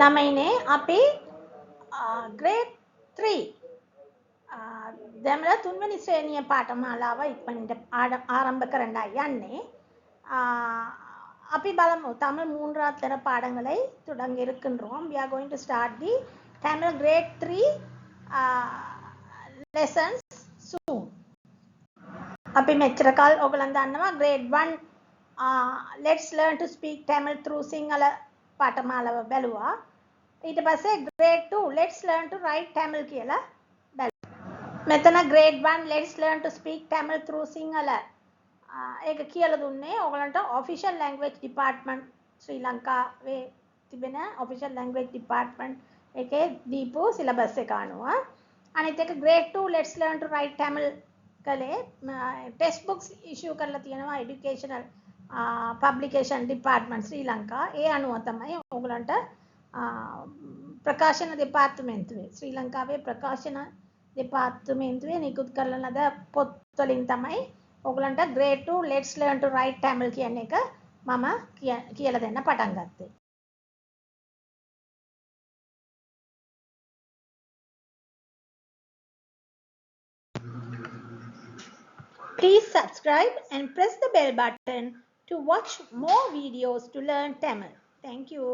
ළමයිනේ අපි grade 3 දැන් තුන්වෙනි ශ්‍රේණිය පාඨමාලාව ඉක්මනට ආරම්භ කරන්නයි යන්නේ. අපි බලමු தமிழ் மூன்றாம் தர பாடங்களை தொடங்க இருக்கின்றோம். We are going to start the Tamil grade 3 lessons soon. අපි මෙච්චර කාල ඔයගලන් දන්නවා grade 1 let's learn to speak Tamil through Sinhala පාඨමාලාව බැලුවා. ඊට පස්සේ grade 2 let's learn to write Tamil කියලා බැලුවා. මෙතන grade 1 let's learn to speak Tamil through Sinhala ඒක කියලා දුන්නේ ඔයගලන්ට official language department ශ්‍රී ලංකාවේ තිබෙන official language department එකේ දීපු syllabus එක අනුව. අනිත් එක grade 2 let's learn to write Tamil කලේ test books issue කරලා තියෙනවා educational publication department ශ්‍රී ලංකා. ඒ අනුව තමයි ඔයගලන්ට ප්‍රකාශන දෙපාර්තමේන්තුවේ ශ්‍රී ලංකාවේ ප්‍රකාශන දෙපාර්තමේන්තුවේ නිකුත් කරන ලද පොත් වලින් තමයි ඔයගලන්ට grade 2 let's learn to write Tamil කියන එක මම කියලා දෙන්න පටන් ගත්තේ. Please subscribe and press the bell button to watch more videos to learn Tamil. Thank you.